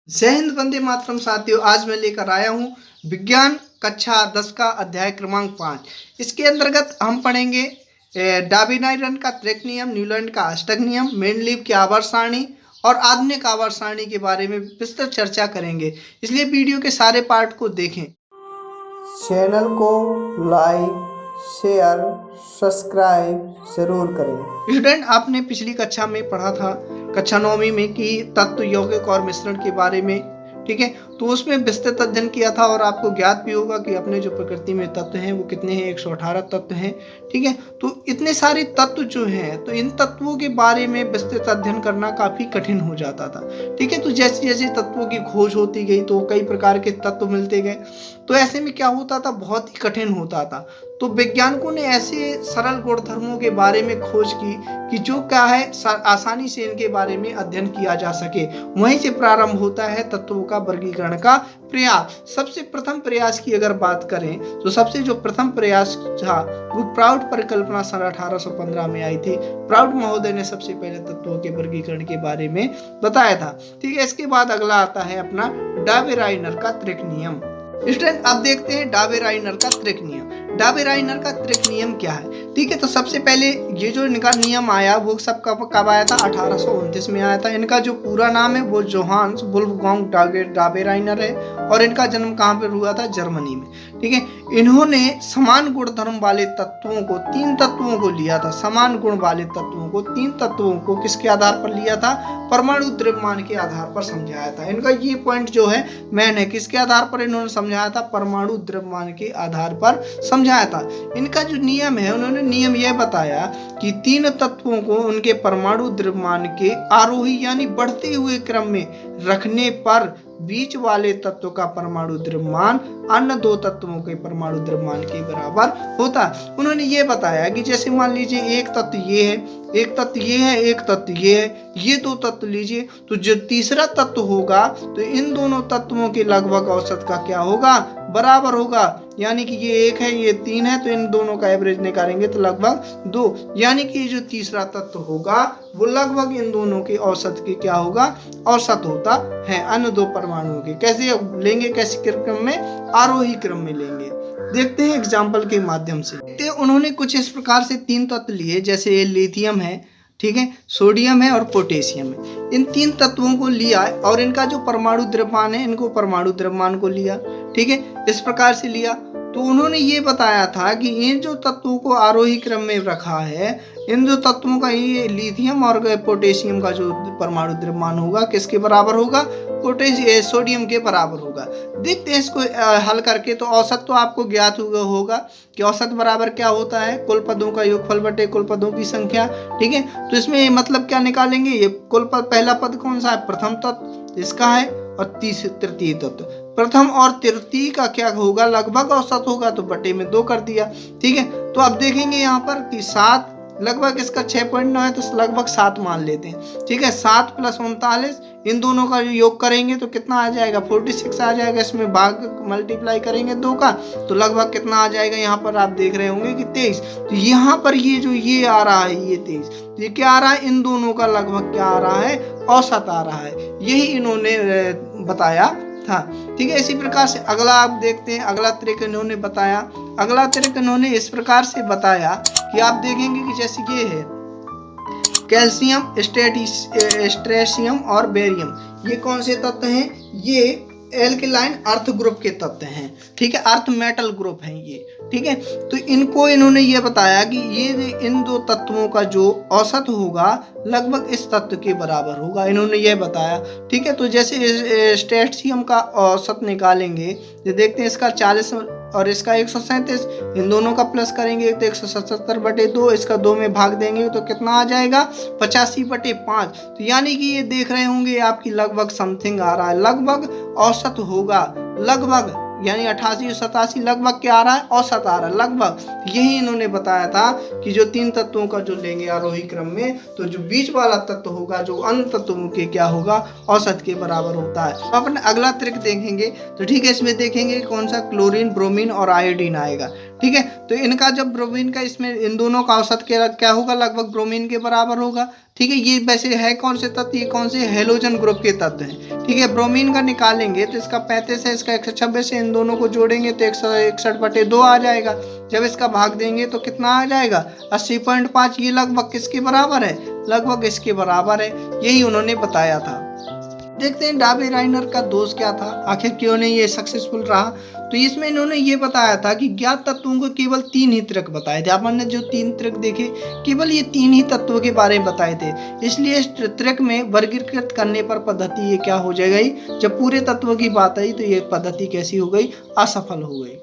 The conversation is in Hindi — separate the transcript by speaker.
Speaker 1: जय हिंद, वंदे मातरम। साथियों, आज मैं लेकर आया हूँ विज्ञान कक्षा 10 का अध्याय क्रमांक 5। इसके अंतर्गत हम पढ़ेंगे डार्विनियन का त्रिक नियम, न्यूलैंड का अष्टक नियम, मेंडलीव की आवर्त सारणी और आधुनिक आवर्त सारणी के बारे में विस्तृत चर्चा करेंगे। इसलिए वीडियो के सारे पार्ट को देखें।
Speaker 2: चैनल को लाइक, शेयर, सब्सक्राइब जरूर करें।
Speaker 1: स्टूडेंट, आपने पिछली कक्षा में पढ़ा था, कक्षा 9वीं में, कि तत्व, यौगिक और मिश्रण के बारे में। ठीक है, तो उसमें विस्तृत अध्ययन किया था और आपको ज्ञात भी होगा कि अपने जो प्रकृति में तत्व हैं वो कितने हैं, 118 तत्व हैं। ठीक है, तो इतने सारे तत्व जो हैं, तो इन तत्वों के बारे में विस्तृत अध्ययन करना काफी कठिन हो जाता था। ठीक है, तो जैसे जैसे तत्वों की खोज होती गई तो कई प्रकार के तत्व मिलते गए, तो ऐसे में क्या होता था, बहुत ही कठिन होता था। तो वैज्ञानिकों ने ऐसे सरल गुणधर्मों के बारे में खोज की कि जो क्या है, आसानी से इनके बारे में अध्ययन किया जा सके। वहीं से प्रारंभ होता है तत्वों का वर्गीकरण का प्रयास। सबसे प्रथम प्रयास की अगर बात करें तो सबसे जो प्रथम प्रयास था वो प्राउड परिकल्पना सन 1815 में आई थी। प्राउड महोदय ने सबसे पहले तत्वों के वर्गीकरण के बारे में बताया था। ठीक है, इसके बाद अगला आता है अपना डार्विनियन का त्रिक नियम। स्टूडेंट, अब देखते हैं डार्विनियन का त्रिक नियम। डार्विनियन का त्रिक नियम क्या है? ठीक है, तो सबसे पहले ये जो इनका नियम आया वो सब कब आया था? 1829 में आया था। इनका जो पूरा नाम है वो जोहान्स वुल्फगांग डार्विनियन है और इनका जन्म कहाँ पर हुआ था? जर्मनी में। ठीक है, इन्होंने समान गुणधर्म वाले तत्वों को, 3 तत्वों को लिया था। समान गुण वाले तत्वों को, 3 तत्वों को किसके आधार पर लिया था? परमाणु द्रव्यमान के आधार पर समझाया था। इनका ये पॉइंट जो है मैंने किसके आधार पर इन्होंने समझाया था? परमाणु द्रव्यमान के आधार पर समझाया था। इनका जो नियम है, उन्होंने नियम यह बताया कि 3 तत्वों को उनके परमाणु द्रव्यमान के आरोही यानी बढ़ते हुए क्रम में रखने पर बीच वाले तत्व का परमाणु द्रव्यमान अन्य 2 तत्वों के परमाणु द्रव्यमान के बराबर होता है। उन्होंने ये बताया कि जैसे मान लीजिए एक तत्व ये है, एक तत्व ये है, एक तत्व ये है, ये 2 तत्व लीजिए, तो जो तीसरा तत्व होगा तो इन दोनों तत्वों के लगभग औसत का क्या होगा? बराबर होगा। यानी कि ये 1 है, ये 3 है, तो इन दोनों का एवरेज निकालेंगे तो लगभग 2। यानी कि ये जो तीसरा तत्व होगा वो लगभग इन दोनों के औसत के क्या होगा? औसत होता है अन्य 2 परमाणुओं के। कैसे लेंगे? कैसे क्रम में? आरोही क्रम में लेंगे। देखते हैं एग्जाम्पल के माध्यम से। देखते हैं, उन्होंने कुछ इस प्रकार से 3 तत्व लिए, जैसे लिथियम है, ठीक है, सोडियम है और पोटेशियम है। इन 3 तत्वों को लिया और इनका जो परमाणु द्रव्यमान है, इनको परमाणु द्रव्यमान को लिया। ठीक है, इस प्रकार से लिया। तो उन्होंने ये बताया था कि इन जो तत्वों को आरोही क्रम में रखा है, इन जो तत्वों का, ये लिथियम और पोटेशियम का जो परमाणु द्रव्यमान होगा किसके बराबर होगा? सोडियम के बराबर होगा। देखते हैं इसको हल करके। तो औसत तो आपको ज्ञात होगा कि औसत बराबर क्या होता है? कुल पदों का योगफल बटे कुल पदों की संख्या। ठीक है, तो इसमें मतलब क्या निकालेंगे? ये कुल पद, पहला पद कौन सा है? प्रथम तत्व इसका है, और तृतीय तत्व। प्रथम और तृतीय का क्या होगा? लगभग औसत होगा, तो बटे में 2 कर दिया। ठीक है, तो अब देखेंगे यहाँ पर कि 7, लगभग इसका 6.9 है, तो लगभग 7 मान लेते हैं। ठीक है, 7 + 39, इन दोनों का योग करेंगे तो कितना आ जाएगा? 46 आ जाएगा। इसमें भाग मल्टीप्लाई करेंगे 2 का, तो लगभग कितना आ जाएगा? यहाँ पर आप देख रहे होंगे कि 23। तो यहाँ पर ये जो ये आ रहा है, ये 23, तो ये क्या आ रहा है? इन दोनों का लगभग क्या आ रहा है? औसत आ रहा है। यही इन्होंने बताया था। ठीक है, इसी प्रकार से अगला आप देखते हैं। अगला त्रिक इन्होंने बताया। अगला त्रिक इन्होंने इस प्रकार से बताया कि आप देखेंगे कि जैसे ये है कैल्शियम, स्ट्रेशियम और बेरियम, ये कौन से तत्व हैं? ये एल्केलाइन अर्थ ग्रुप के तत्व हैं। ठीक है, अर्थ मेटल ग्रुप हैं ये। ठीक है, तो इनको इन्होंने ये बताया कि ये इन 2 तत्वों का जो औसत होगा लगभग इस तत्व के बराबर होगा, इन्होंने ये बताया। ठीक है, तो जैसे स्ट्रेशियम का औसत निकालेंगे तो देखते हैं, इसका 40 और इसका 137, इन दोनों का प्लस करेंगे तो 177/2, इसका 2 में भाग देंगे तो कितना आ जाएगा? 85/5। तो यानी कि ये देख रहे होंगे आपकी लगभग समथिंग आ रहा है, लगभग औसत होगा, लगभग, यानी 88 87 लगभग क्या आ रहा है? औसत आ रहा है, लगभग। यही इन्होंने बताया था कि जो 3 तत्वों का जो लेंगे आरोही क्रम में, तो जो बीच वाला तत्व होगा जो अन्य तत्वों के क्या होगा? औसत के बराबर होता है। तो अपन अगला त्रिक देखेंगे। तो ठीक है, इसमें देखेंगे कौन सा? क्लोरीन, ब्रोमीन और आयोडीन आएगा। ठीक है। तो इनका जब ब्रोमीन का इसमें इन दोनों का औसत क्या होगा, लगभग ब्रोमीन के बराबर होगा। ठीक है, ये वैसे है कौन से तत्व, ये कौन से हेलोजन ग्रुप के तत्व हैं। ठीक है, ब्रोमीन का निकालेंगे तो इसका 35 है, इसका 126 है, इन दोनों को जोड़ेंगे तो 161/2 आ जाएगा। जब इसका भाग देंगे तो कितना आ जाएगा, 80.5। ये लगभग किसके बराबर है, लगभग इसके बराबर है। यही उन्होंने बताया था। देखते हैं डाबे राइनर का दोष क्या था, आखिर क्यों नहीं ये सक्सेसफुल रहा। तो इसमें इन्होंने ये बताया था कि ज्ञात तत्वों को केवल 3 ही त्रिक बताए थे। अपन ने जो 3 त्रिक देखे, केवल ये 3 ही तत्वों के बारे में बताए थे। इसलिए इस त्रिक में वर्गीकृत करने पर पद्धति ये क्या हो जाएगी, जब पूरे तत्वों की बात आई तो ये पद्धति कैसी हो गई, असफल हो गई।